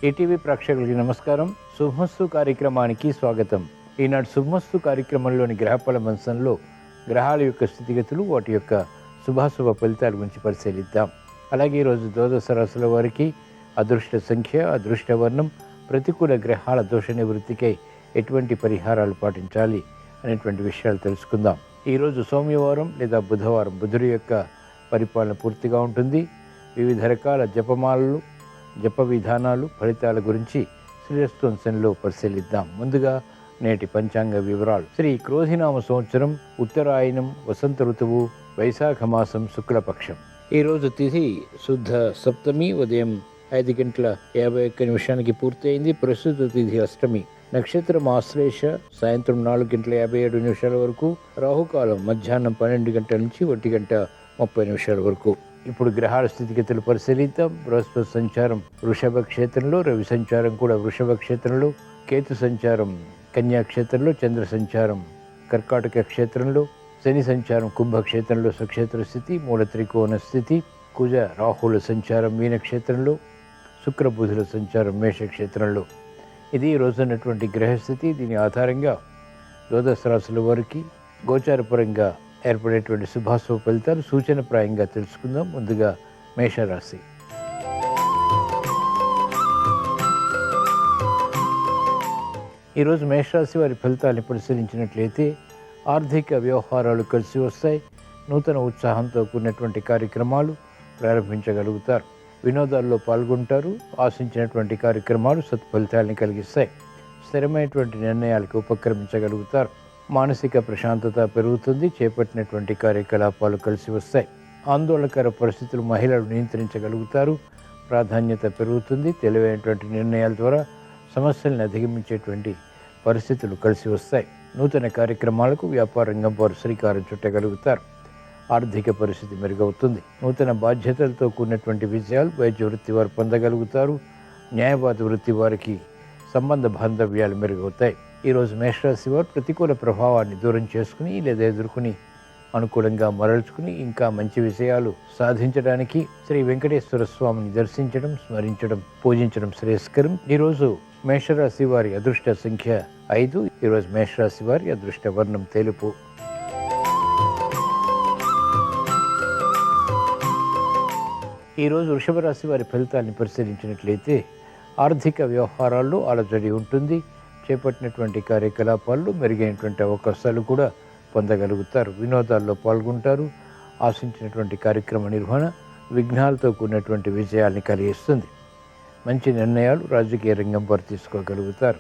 ETV ప్రేక్షకులకి నమస్కారం. శుభమస్తు కార్యక్రమానికి స్వాగతం. ఈనాడు శుభమస్తు కార్యక్రమంలోని గ్రహఫల మంచంలో గ్రహాల యొక్క స్థితిగతులు, వాటి యొక్క శుభాశుభ ఫలితాల గురించి పరిశీలిద్దాం. అలాగే ఈరోజు ద్వాదశ రాశుల వారికి అదృష్ట సంఖ్య, అదృష్ట వర్ణం, ప్రతికూల గ్రహాల దోష నివృత్తికై ఎటువంటి పరిహారాలు పాటించాలి అనేటువంటి విషయాలు తెలుసుకుందాం. ఈరోజు సోమవారం లేదా బుధవారం, బుధుడి యొక్క పరిపాలన పూర్తిగా ఉంటుంది. వివిధ రకాల జపమాలలు, జప విధానాలు, ఫలితాల గురించి శ్రీరస్వంశంలో పరిశీలిద్దాం. ముందుగా నేటి పంచాంగ వివరాలు. శ్రీ క్రోధినామ సంవత్సరం, ఉత్తరాయణం, వసంత ఋతువు, వైశాఖ మాసం, శుక్లపక్షం. ఈరోజు తిథి శుద్ధ సప్తమి, ఉదయం 5:51 పూర్తయింది. ప్రస్తుత తిథి అష్టమి. నక్షత్రం ఆశ్లేష, సాయంత్రం 4:57 వరకు. రాహుకాలం మధ్యాహ్నం 12 గంటల నుంచి 1:30 వరకు. ఇప్పుడు గ్రహాల స్థితిగతులు పరిశీలిద్దాం. బృహస్పతి సంచారం వృషభ క్షేత్రంలో, రవి సంచారం కూడా వృషభ క్షేత్రంలో, కేతు సంచారం కన్యా క్షేత్రంలో, చంద్ర సంచారం కర్కాటక క్షేత్రంలో, శని సంచారం కుంభక్షేత్రంలో స్వక్షేత్ర స్థితి, మూల త్రికోణ స్థితి, కుజ రాహుల సంచారం మీన క్షేత్రంలో, శుక్ర బుధుల సంచారం మేష క్షేత్రంలో. ఇది ఈ రోజున్నటువంటి గ్రహస్థితి. దీని ఆధారంగా ద్వాదశ రాశుల వారికి గోచారపరంగా ఏర్పడేటువంటి శుభాశుభ ఫలితాలు సూచనప్రాయంగా తెలుసుకుందాం. ముందుగా మేషరాశి. ఈరోజు మేషరాశి వారి ఫలితాలను పరిశీలించినట్లయితే ఆర్థిక వ్యవహారాలు కలిసి వస్తాయి. నూతన ఉత్సాహంతో కూడినటువంటి కార్యక్రమాలు ప్రారంభించగలుగుతారు. వినోదాల్లో పాల్గొంటారు. ఆశించినటువంటి కార్యక్రమాలు సత్ఫలితాలను కలిగిస్తాయి. స్థిరమైనటువంటి నిర్ణయాలకు ఉపక్రమించగలుగుతారు. మానసిక ప్రశాంతత పెరుగుతుంది. చేపట్టినటువంటి కార్యకలాపాలు కలిసి వస్తాయి. ఆందోళనకర పరిస్థితులు మహిళలు నియంత్రించగలుగుతారు. ప్రాధాన్యత పెరుగుతుంది. తెలివైనటువంటి నిర్ణయాల ద్వారా సమస్యలను అధిగమించేటువంటి పరిస్థితులు కలిసి వస్తాయి. నూతన కార్యక్రమాలకు వ్యాపార రంగం వారు శ్రీకారం చుట్టగలుగుతారు. ఆర్థిక పరిస్థితి మెరుగవుతుంది. నూతన బాధ్యతలతో కూడినటువంటి విజయాలు వైద్య వృత్తి వారు పొందగలుగుతారు. న్యాయవాద వృత్తి వారికి సంబంధ బాంధవ్యాలు మెరుగవుతాయి. ఈరోజు మేషరాశి వారు ప్రతికూల ప్రభావాన్ని దూరం చేసుకుని లేదా ఎదుర్కొని అనుకూలంగా మరల్చుకుని ఇంకా మంచి విషయాలు సాధించడానికి శ్రీ వెంకటేశ్వర స్వామిని దర్శించడం, స్మరించడం, పూజించడం శ్రేయస్కరం. ఈరోజు మేషరాశి వారి అదృష్ట సంఖ్య 5. ఈరోజు మేషరాశి వారి అదృష్ట వర్ణం తెలుపు. ఈరోజు వృషభ రాశి వారి ఫలితాన్ని పరిశీలించినట్లయితే ఆర్థిక వ్యవహారాల్లో అలజడి ఉంటుంది. చేపట్టినటువంటి కార్యకలాపాల్లో మెరుగైనటువంటి అవకాశాలు కూడా పొందగలుగుతారు. వినోదాల్లో పాల్గొంటారు. ఆశించినటువంటి కార్యక్రమ నిర్వహణ విఘ్నాలతో కూడినటువంటి విజయాల్ని కలిగిస్తుంది. మంచి నిర్ణయాలు రాజకీయ రంగం వారు తీసుకోగలుగుతారు.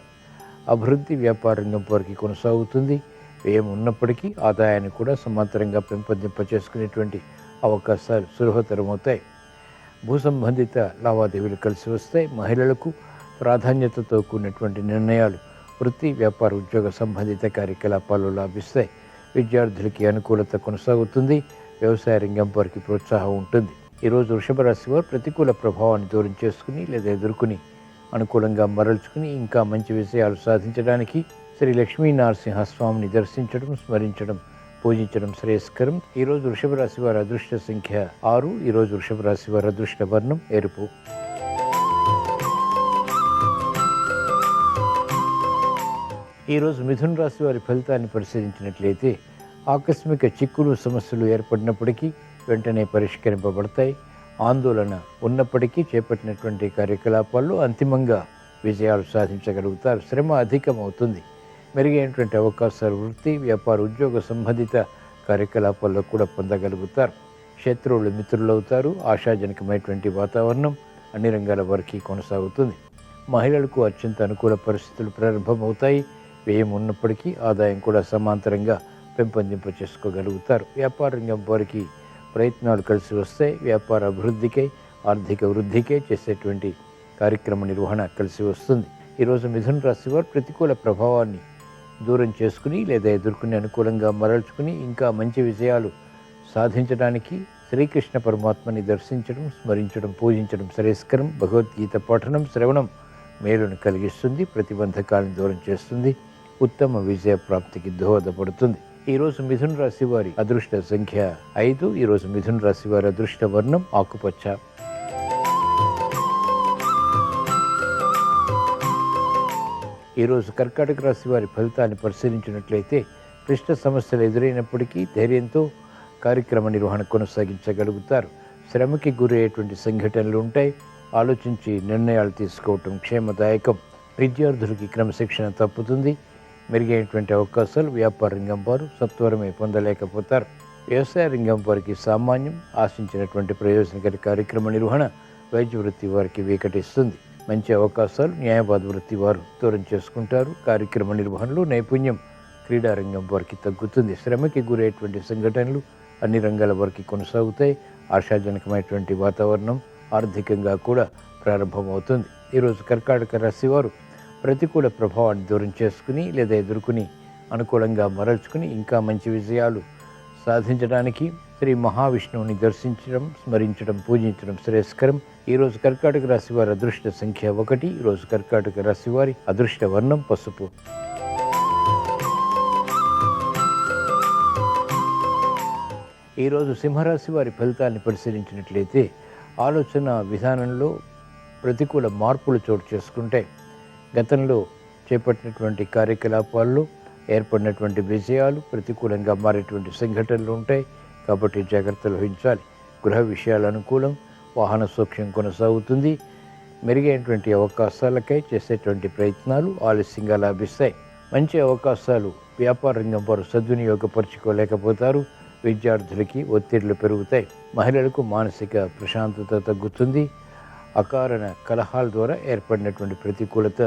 అభివృద్ధి వ్యాపార రంగం వారికి కొనసాగుతుంది. వ్యయం ఉన్నప్పటికీ ఆదాయాన్ని కూడా సమాంతరంగా పెంపొందింపచేసుకునేటువంటి అవకాశాలు సులభతరమవుతాయి. భూ సంబంధిత లావాదేవీలు కలిసి వస్తాయి. మహిళలకు ప్రాధాన్యతతో కూడినటువంటి నిర్ణయాలు వృత్తి, వ్యాపార, ఉద్యోగ సంబంధిత కార్యకలాపాలు లాభిస్తాయి. విద్యార్థులకి అనుకూలత కొనసాగుతుంది. వ్యవసాయ రంగం వారికి ప్రోత్సాహం ఉంటుంది. ఈరోజు వృషభ రాశి వారు ప్రతికూల ప్రభావాన్ని దూరం చేసుకుని లేదా ఎదుర్కొని అనుకూలంగా మరల్చుకుని ఇంకా మంచి విషయాలు సాధించడానికి శ్రీ లక్ష్మీ నరసింహస్వామిని దర్శించడం, స్మరించడం, పూజించడం శ్రేయస్కరం. ఈరోజు వృషభ రాశి వారి అదృష్ట సంఖ్య 6. ఈరోజు వృషభ రాశి వారి అదృష్ట వర్ణం ఎరుపు. ఈరోజు మిథున రాశి వారి ఫలితాన్ని పరిశీలించినట్లయితే ఆకస్మిక చిక్కులు, సమస్యలు ఏర్పడినప్పటికీ వెంటనే పరిష్కరింపబడతాయి. ఆందోళన ఉన్నప్పటికీ చేపట్టినటువంటి కార్యకలాపాల్లో అంతిమంగా విజయాలు సాధించగలుగుతారు. శ్రమ అధికమవుతుంది. మెరుగైనటువంటి అవకాశాలు వృత్తి, వ్యాపార, ఉద్యోగ సంబంధిత కార్యకలాపాల్లో కూడా పొందగలుగుతారు. శత్రువులు మిత్రులవుతారు. ఆశాజనకమైనటువంటి వాతావరణం అన్ని రంగాల వారికి కొనసాగుతుంది. మహిళలకు అత్యంత అనుకూల పరిస్థితులు ప్రారంభమవుతాయి. వ్యయం ఉన్నప్పటికీ ఆదాయం కూడా సమాంతరంగా పెంపొందింప చేసుకోగలుగుతారు. వ్యాపార రంగం వారికి ప్రయత్నాలు కలిసి వస్తాయి. వ్యాపార అభివృద్ధికై, ఆర్థిక వృద్ధికై చేసేటువంటి కార్యక్రమ నిర్వహణ కలిసి వస్తుంది. ఈరోజు మిథున రాశి వారు ప్రతికూల ప్రభావాన్ని దూరం చేసుకుని లేదా ఎదుర్కొని అనుకూలంగా మరల్చుకుని ఇంకా మంచి విజయాలు సాధించడానికి శ్రీకృష్ణ పరమాత్మని దర్శించడం, స్మరించడం, పూజించడం శ్రేయస్కరం. భగవద్గీత పఠనం, శ్రవణం మేలును కలిగిస్తుంది. ప్రతిబంధకాలను దూరం చేస్తుంది. ఉత్తమ విజయ ప్రాప్తికి దోహదపడుతుంది. ఈరోజు మిథున రాశి వారి అదృష్ట సంఖ్య 5. ఈరోజు మిథున రాశి వారి అదృష్ట వర్ణం ఆకుపచ్చ. ఈరోజు కర్కాటక రాశి వారి ఫలితాన్ని పరిశీలించినట్లయితే క్లిష్ట సమస్యలు ఎదురైనప్పటికీ ధైర్యంతో కార్యక్రమ నిర్వహణ కొనసాగించగలుగుతారు. శ్రమకి గురయ్యేటువంటి సంఘటనలు ఉంటాయి. ఆలోచించి నిర్ణయాలు తీసుకోవటం క్షేమదాయకం. విద్యార్థులకి క్రమశిక్షణ తప్పుతుంది. మెరుగైనటువంటి అవకాశాలు వ్యాపార రంగం వారు సత్వరమే పొందలేకపోతారు. వ్యవసాయ రంగం వారికి సామాన్యం. ఆశించినటువంటి ప్రయోజనకర కార్యక్రమ నిర్వహణ వైద్య వృత్తి వారికి వికటిస్తుంది. మంచి అవకాశాలు న్యాయవాద వృత్తి వారు దూరం చేసుకుంటారు. కార్యక్రమ నిర్వహణలో నైపుణ్యం క్రీడారంగం వారికి తగ్గుతుంది. శ్రమకి గురయ్యేటువంటి సంఘటనలు అన్ని రంగాల వారికి కొనసాగుతాయి. ఆశాజనకమైనటువంటి వాతావరణం ఆర్థికంగా కూడా ప్రారంభమవుతుంది. ఈరోజు కర్కాటక రాశి వారు ప్రతికూల ప్రభావాన్ని దూరం చేసుకుని లేదా ఎదుర్కొని అనుకూలంగా మరల్చుకుని ఇంకా మంచి విజయాలు సాధించడానికి శ్రీ మహావిష్ణువుని దర్శించడం, స్మరించడం, పూజించడం శ్రేయస్కరం. ఈరోజు కర్కాటక రాశి వారి అదృష్ట సంఖ్య 1. ఈరోజు కర్కాటక రాశి వారి అదృష్ట వర్ణం పసుపు. ఈరోజు సింహరాశి వారి ఫలితాన్ని పరిశీలించినట్లయితే ఆలోచన విధానంలో ప్రతికూల మార్పులు చోటు చేసుకుంటే గతంలో చేపట్టినటువంటి కార్యకలాపాల్లో ఏర్పడినటువంటి విజయాలు ప్రతికూలంగా మారేటువంటి సంఘటనలు ఉంటాయి. కాబట్టి జాగ్రత్తలు వహించాలి. గృహ విషయాల అనుకూలం. వాహన సౌఖ్యం కొనసాగుతుంది. మెరుగైనటువంటి అవకాశాలకై చేసేటువంటి ప్రయత్నాలు ఆలస్యంగా లాభిస్తాయి. మంచి అవకాశాలు వ్యాపార రంగం వారు సద్వినియోగపరుచుకోలేకపోతారు. విద్యార్థులకి ఒత్తిళ్లు పెరుగుతాయి. మహిళలకు మానసిక ప్రశాంతత తగ్గుతుంది. అకారణ కలహాల ద్వారా ఏర్పడినటువంటి ప్రతికూలత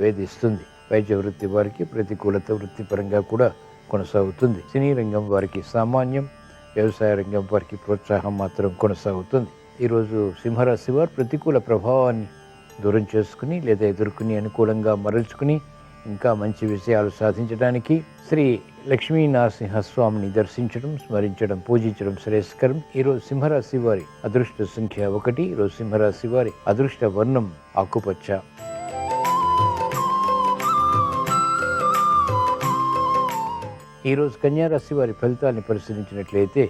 వేధిస్తుంది. వైద్య వృత్తి వారికి ప్రతికూలత వృత్తిపరంగా కూడా కొనసాగుతుంది. సినీ రంగం వారికి సామాన్యం. వ్యవసాయ రంగం వారికి ప్రోత్సాహం మాత్రం కొనసాగుతుంది. ఈరోజు సింహరాశి వారు ప్రతికూల ప్రభావాన్ని దూరం చేసుకుని లేదా ఎదుర్కొని అనుకూలంగా మరల్చుకుని ఇంకా మంచి విషయాలు సాధించడానికి శ్రీ లక్ష్మీ నరసింహస్వామిని దర్శించడం, స్మరించడం, పూజించడం శ్రేయస్కరం. ఈరోజు సింహరాశి వారి అదృష్ట సంఖ్య 1. ఈరోజు సింహరాశి వారి అదృష్ట వర్ణం ఆకుపచ్చ. ఈరోజు కన్యారాశి వారి ఫలితాన్ని పరిశీలించినట్లయితే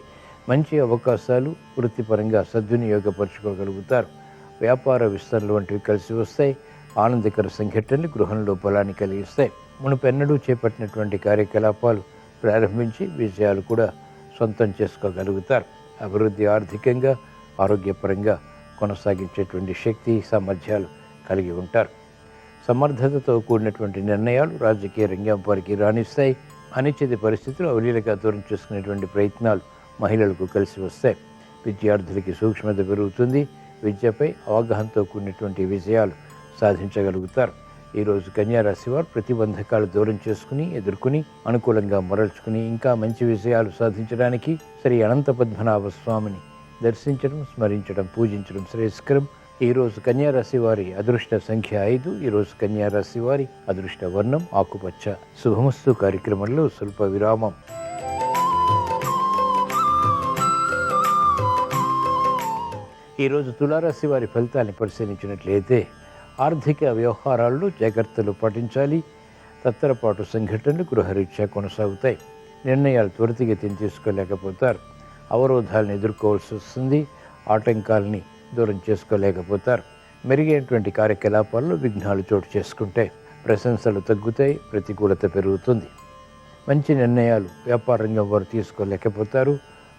మంచి అవకాశాలు వృత్తిపరంగా సద్వినియోగపరచుకోగలుగుతారు. వ్యాపార విస్తరణలు వంటివి కలిసి వస్తాయి. ఆనందకర సంఘటనలు గృహంలో బలాన్ని కలిగిస్తాయి. మునుపెన్నడూ చేపట్టినటువంటి కార్యకలాపాలు ప్రారంభించి విజయాలు కూడా సొంతం చేసుకోగలుగుతారు. అభివృద్ధి ఆర్థికంగా, ఆరోగ్యపరంగా కొనసాగించేటువంటి శక్తి, సామర్థ్యాలు కలిగి ఉంటారు. సమర్థతతో కూడినటువంటి నిర్ణయాలు రాజకీయ రంగం వారికి రాణిస్తాయి. అనిశ్చిత పరిస్థితులు అవలీలగా దూరం చేసుకునేటువంటి ప్రయత్నాలు మహిళలకు కలిసి వస్తాయి. విద్యార్థులకి సూక్ష్మత పెరుగుతుంది. విద్యపై అవగాహనతో కూడినటువంటి విజయాలు సాధించగలుగుతారు. ఈరోజు కన్యారాశి వారు ప్రతిబంధకాలు దూరం చేసుకుని ఎదుర్కొని అనుకూలంగా మరల్చుకుని ఇంకా మంచి విజయాలు సాధించడానికి శ్రీ అనంత పద్మనాభ స్వామిని దర్శించడం, స్మరించడం, పూజించడం శ్రేయస్కరం. ఈరోజు కన్యారాశి వారి అదృష్ట సంఖ్య 5. ఈరోజు కన్యారాశి వారి అదృష్ట వర్ణం ఆకుపచ్చ. శుభమస్తు కార్యక్రమంలో స్వల్ప విరామం. ఈరోజు తులారాశి వారి ఫలితాన్ని పరిశీలించినట్లయితే ఆర్థిక వ్యవహారాల్లో జాగ్రత్తలు పాటించాలి. తత్తరపాటు సంఘటనలు గృహరీత్యా కొనసాగుతాయి. నిర్ణయాలు త్వరితగతిని తీసుకోలేకపోతారు. అవరోధాలను ఎదుర్కోవాల్సి వస్తుంది. ఆటంకాలని దూరం చేసుకోలేకపోతారు. మెరుగైనటువంటి కార్యకలాపాల్లో విఘ్నాలు చోటు చేసుకుంటాయి. ప్రశంసలు తగ్గుతాయి. ప్రతికూలత పెరుగుతుంది. మంచి నిర్ణయాలు వ్యాపార రంగం వారు తీసుకోలేకపోతారు.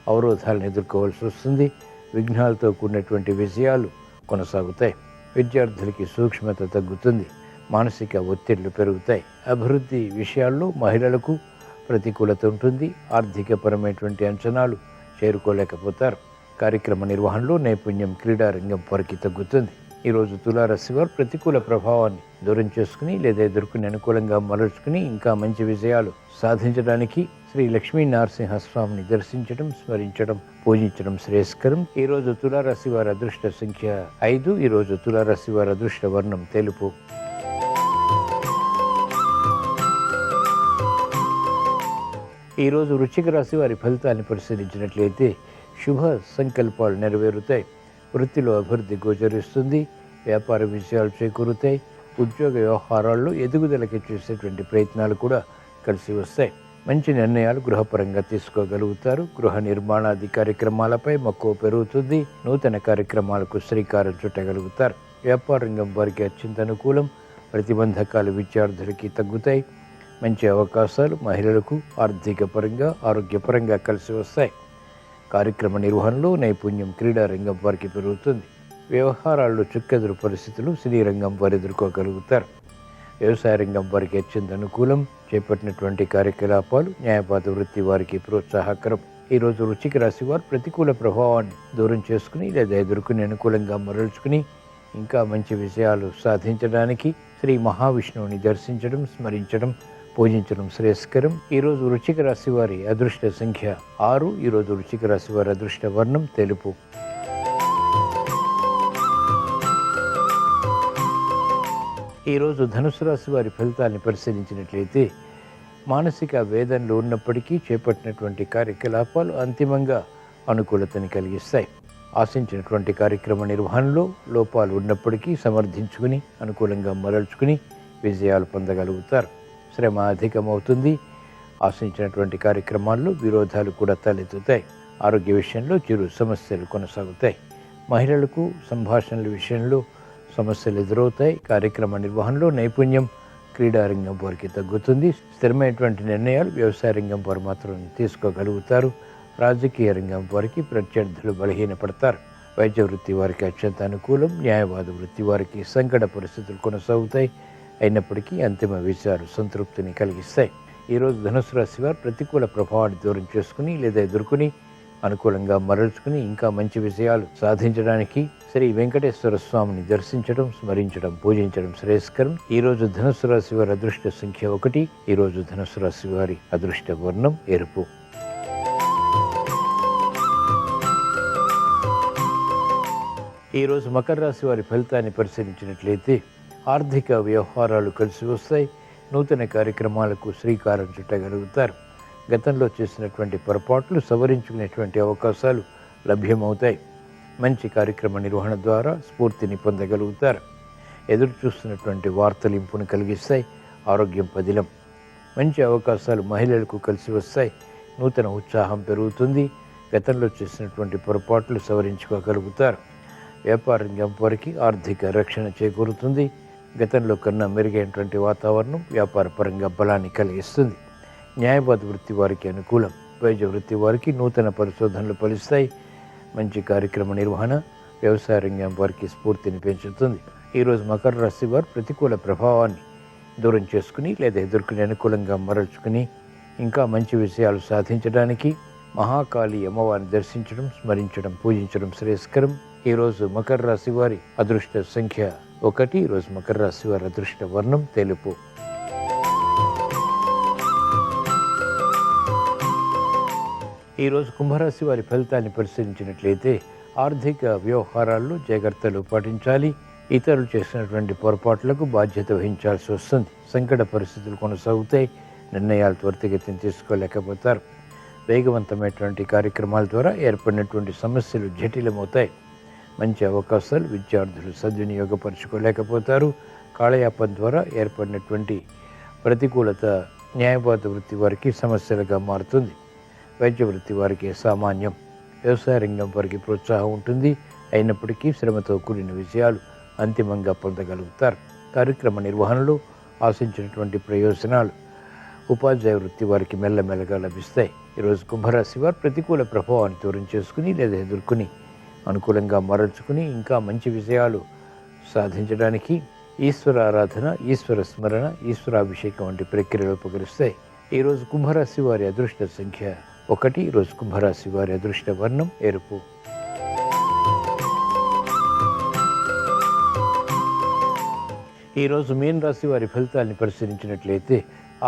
అవరోధాలను ఎదుర్కోవాల్సి వస్తుంది. విఘ్నాలతో కూడినటువంటి విజయాలు కొనసాగుతాయి. విద్యార్థులకి సూక్ష్మత తగ్గుతుంది. మానసిక ఒత్తిళ్లు పెరుగుతాయి. అభివృద్ధి విషయాల్లో మహిళలకు ప్రతికూలత ఉంటుంది. ఆర్థికపరమైనటువంటి అంచనాలు చేరుకోలేకపోతారు. కార్యక్రమ నిర్వహణలో నైపుణ్యం క్రీడారంగం వారికి తగ్గుతుంది. ఈరోజు తులారాశి వారు ప్రతికూల ప్రభావాన్ని దూరం చేసుకుని లేదా ఎదుర్కొని అనుకూలంగా మరల్చుకుని ఇంకా మంచి విజయాలు సాధించడానికి శ్రీ లక్ష్మీ నరసింహస్వామిని దర్శించడం, స్మరించడం, పూజించడం శ్రేయస్కరం. ఈరోజు తులారాశి వారి అదృష్ట సంఖ్య 5. ఈరోజు తులారాశి వారి అదృష్ట వర్ణం తెలుపు. ఈరోజు వృశ్చిక రాశి వారి ఫలితాన్ని పరిశీలించినట్లయితే శుభ సంకల్పాలు నెరవేరుతాయి. వృత్తిలో అభివృద్ధి గోచరిస్తుంది. వ్యాపార విజయాలు చేకూరుతాయి. ఉద్యోగ వ్యవహారాల్లో ఎదుగుదలకి చేసేటువంటి ప్రయత్నాలు కూడా కలిసి వస్తాయి. మంచి నిర్ణయాలు గృహపరంగా తీసుకోగలుగుతారు. గృహ నిర్మాణాది కార్యక్రమాలపై మక్కువ పెరుగుతుంది. నూతన కార్యక్రమాలకు శ్రీకారం చుట్టగలుగుతారు. వ్యాపార రంగం వారికి అత్యంత అనుకూలం. ప్రతిబంధకాలు విద్యార్థులకి తగ్గుతాయి. మంచి అవకాశాలు మహిళలకు ఆర్థిక పరంగా ఆరోగ్యపరంగా కలిసి వస్తాయి. కార్యక్రమ నిర్వహణలో నైపుణ్యం క్రీడా రంగం వారికి పెరుగుతుంది. వ్యవహారాల్లో చుక్కెదురు పరిస్థితులు సినీ రంగం వారు ఎదుర్కోగలుగుతారు. వ్యవసాయ రంగం వారికి అత్యంత అనుకూలం. చేపట్టినటువంటి కార్యకలాపాలు న్యాయవాద వృత్తి వారికి ప్రోత్సాహకరం. ఈరోజు వృశ్చిక రాశి వారు ప్రతికూల ప్రభావాన్ని దూరం చేసుకుని లేదా ఎదుర్కొని అనుకూలంగా మరల్చుకుని ఇంకా మంచి విజయాలు సాధించడానికి శ్రీ మహావిష్ణువుని దర్శించడం, స్మరించడం, పూజించడం శ్రేయస్కరం. ఈరోజు వృశ్చిక రాశి వారి అదృష్ట సంఖ్య 6. ఈరోజు వృశ్చిక రాశి వారి అదృష్ట వర్ణం తెలుపు. ఈరోజు ధనుసు రాశి వారి ఫలితాన్ని పరిశీలించినట్లయితే మానసిక వేదనలు ఉన్నప్పటికీ చేపట్టినటువంటి కార్యకలాపాలు అంతిమంగా అనుకూలతని కలిగిస్తాయి. ఆశించినటువంటి కార్యక్రమ నిర్వహణలో లోపాలు ఉన్నప్పటికీ సమర్థించుకుని అనుకూలంగా మరల్చుకుని విజయాలు పొందగలుగుతారు. శ్రమ అధికమవుతుంది. ఆశించినటువంటి కార్యక్రమాల్లో విరోధాలు కూడా తలెత్తుతాయి. ఆరోగ్య విషయంలో చిరు సమస్యలు కొనసాగుతాయి. మహిళలకు సంభాషణల విషయంలో సమస్యలు ఎదురవుతాయి. కార్యక్రమ నిర్వహణలో నైపుణ్యం క్రీడారంగం వారికి తగ్గుతుంది. స్థిరమైనటువంటి నిర్ణయాలు వ్యవసాయ రంగం వారు మాత్రం తీసుకోగలుగుతారు. రాజకీయ రంగం వారికి ప్రత్యర్థులు బలహీనపడతారు. వైద్య వృత్తి వారికి అత్యంత అనుకూలం. న్యాయవాద వృత్తి వారికి సంకట పరిస్థితులు కొనసాగుతాయి. అయినప్పటికీ అంతిమ విజయాలు సంతృప్తిని కలిగిస్తాయి. ఈరోజు ధనుసు రాశి వారు ప్రతికూల ప్రభావాన్ని దూరం చేసుకుని లేదా ఎదుర్కొని అనుకూలంగా మరల్చుకుని ఇంకా మంచి విజయాలు సాధించడానికి శ్రీ వెంకటేశ్వర స్వామిని దర్శించడం, స్మరించడం, పూజించడం శ్రేయస్కరం. ఈరోజు ధనుసు రాశి వారి అదృష్ట సంఖ్య 1. ఈరోజు ధనుసు రాశి వారి అదృష్ట వర్ణం ఎరుపు. ఈరోజు మకర రాశి వారి ఫలితాన్ని పరిశీలించినట్లయితే ఆర్థిక వ్యవహారాలు కలిసి వస్తాయి. నూతన కార్యక్రమాలకు శ్రీకారం చుట్టగలుగుతారు. గతంలో చేసినటువంటి పొరపాట్లు సవరించుకునేటువంటి అవకాశాలు లభ్యమవుతాయి. మంచి కార్యక్రమ నిర్వహణ ద్వారా స్ఫూర్తిని పొందగలుగుతారు. ఎదురు చూస్తున్నటువంటి వార్తలు ఇంపును కలిగిస్తాయి. ఆరోగ్యం పదిలం. మంచి అవకాశాలు మహిళలకు కలిసి వస్తాయి. నూతన ఉత్సాహం పెరుగుతుంది. గతంలో చేసినటువంటి పొరపాట్లు సవరించుకోగలుగుతారు. వ్యాపార రంగం వారికి ఆర్థిక రక్షణ చేకూరుతుంది. గతంలో కన్నా మెరుగైనటువంటి వాతావరణం వ్యాపార పరంగా బలాన్ని కలిగిస్తుంది. న్యాయవాద వృత్తి వారికి అనుకూలం. వైద్య వృత్తి వారికి నూతన పరిశోధనలు ఫలిస్తాయి. మంచి కార్యక్రమ నిర్వహణ వ్యవసాయ రంగం వారికి స్ఫూర్తిని పెంచుతుంది. ఈరోజు మకర రాశి వారు ప్రతికూల ప్రభావాన్ని దూరం చేసుకుని లేదా ఎదుర్కొని అనుకూలంగా మరల్చుకుని ఇంకా మంచి విషయాలు సాధించడానికి మహాకాళి అమ్మవారిని దర్శించడం, స్మరించడం, పూజించడం శ్రేయస్కరం. ఈరోజు మకర రాశి వారి అదృష్ట సంఖ్య 1. ఈరోజు మకర రాశి వారి అదృష్ట వర్ణం తెలుపు. ఈరోజు కుంభరాశి వారి ఫలితాన్ని పరిశీలించినట్లయితే ఆర్థిక వ్యవహారాల్లో జాగ్రత్తలు పాటించాలి. ఇతరులు చేసినటువంటి పొరపాట్లకు బాధ్యత వహించాల్సి వస్తుంది. సంకట పరిస్థితులు కొనసాగుతాయి. నిర్ణయాలు త్వరితగతిని తీసుకోలేకపోతారు. వేగవంతమైనటువంటి కార్యక్రమాల ద్వారా ఏర్పడినటువంటి సమస్యలు జటిలమవుతాయి. మంచి అవకాశాలు విద్యార్థులు సద్వినియోగపరచుకోలేకపోతారు. కాలయాపన ద్వారా ఏర్పడినటువంటి ప్రతికూలత న్యాయవాద వృత్తి వారికి సమస్యలుగా మారుతుంది. వైద్య వృత్తి వారికి సామాన్యం. వ్యవసాయ రంగం వారికి ప్రోత్సాహం ఉంటుంది. అయినప్పటికీ శ్రమతో కూడిన విజయాలు అంతిమంగా పొందగలుగుతారు. కార్యక్రమ నిర్వహణలో ఆశించినటువంటి ప్రయోజనాలు ఉపాధ్యాయ వృత్తి వారికి మెల్లమెల్లగా లభిస్తాయి. ఈరోజు కుంభరాశి వారు ప్రతికూల ప్రభావాన్ని దూరం చేసుకుని లేదా ఎదుర్కొని అనుకూలంగా మరల్చుకుని ఇంకా మంచి విజయాలు సాధించడానికి ఈశ్వర ఆరాధన, ఈశ్వర స్మరణ, ఈశ్వరాభిషేకం వంటి ప్రక్రియలు ఉపకరిస్తాయి. ఈరోజు కుంభరాశి వారి అదృష్ట సంఖ్య 1. ఈరోజు కుంభరాశి వారి అదృష్ట వర్ణం ఎరుపు. ఈరోజు మీన రాశి వారి ఫలితాన్ని పరిశీలించినట్లయితే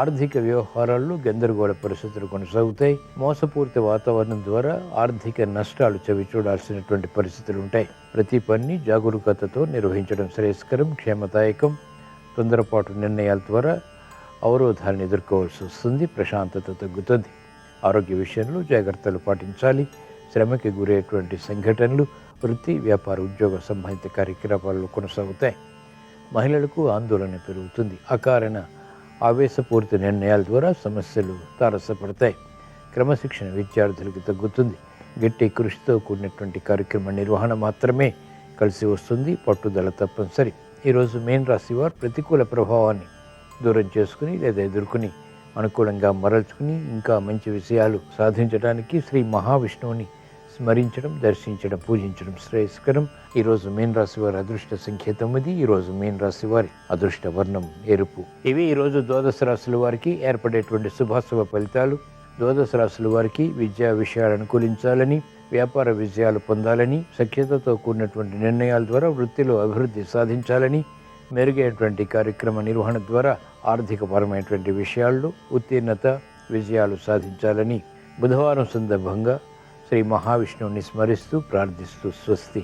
ఆర్థిక వ్యవహారాల్లో గందరగోళ పరిస్థితులు కొనసాగుతాయి. మోసపూరిత వాతావరణం ద్వారా ఆర్థిక నష్టాలు చవి చూడాల్సినటువంటి పరిస్థితులు ఉంటాయి. ప్రతి పనిని జాగరూకతతో నిర్వహించడం శ్రేయస్కరం, క్షేమదాయకం. తొందరపాటు నిర్ణయాల ద్వారా అవరోధాలను ఎదుర్కోవాల్సి వస్తుంది. ప్రశాంతత తగ్గుతుంది. ఆరోగ్య విషయంలో జాగ్రత్తలు పాటించాలి. శ్రమకి గురయ్యేటువంటి సంఘటనలు వృత్తి, వ్యాపార, ఉద్యోగ సంబంధిత కార్యకలాపాలు కొనసాగుతాయి. మహిళలకు ఆందోళన పెరుగుతుంది. అకారణ ఆవేశపూరిత నిర్ణయాల ద్వారా సమస్యలు తారసపడతాయి. క్రమశిక్షణ విద్యార్థులకు తగ్గుతుంది. గట్టి కృషితో కూడినటువంటి కార్యక్రమ నిర్వహణ మాత్రమే కలిసి వస్తుంది. పట్టుదల తప్పనిసరి. ఈరోజు మీన రాశి వారు ప్రతికూల ప్రభావాన్ని దూరం చేసుకుని లేదా ఎదుర్కొని అనుకూలంగా మరల్చుకుని ఇంకా మంచి విషయాలు సాధించడానికి శ్రీ మహావిష్ణువుని స్మరించడం, దర్శించడం, పూజించడం శ్రేయస్కరం. ఈరోజు మీన రాశి వారి అదృష్ట సంఖ్య 9. ఈరోజు మీన రాశి వారి అదృష్ట వర్ణం ఎరుపు. ఇవి ఈరోజు ద్వాదశ రాశుల వారికి ఏర్పడేటువంటి శుభాశుభ ఫలితాలు. ద్వాదశ రాశుల వారికి విద్యా విషయాలు అనుకూలించాలని, వ్యాపార విజయాలు పొందాలని, సఖ్యతతో కూడినటువంటి నిర్ణయాల ద్వారా వృత్తిలో అభివృద్ధి సాధించాలని, మెరుగైనటువంటి కార్యక్రమ నిర్వహణ ద్వారా ఆర్థికపరమైనటువంటి విషయాల్లో ఉత్తీర్ణత, విజయాలు సాధించాలని బుధవారం సందర్భంగా శ్రీ మహావిష్ణువుని స్మరిస్తూ ప్రార్థిస్తూ స్వస్తి.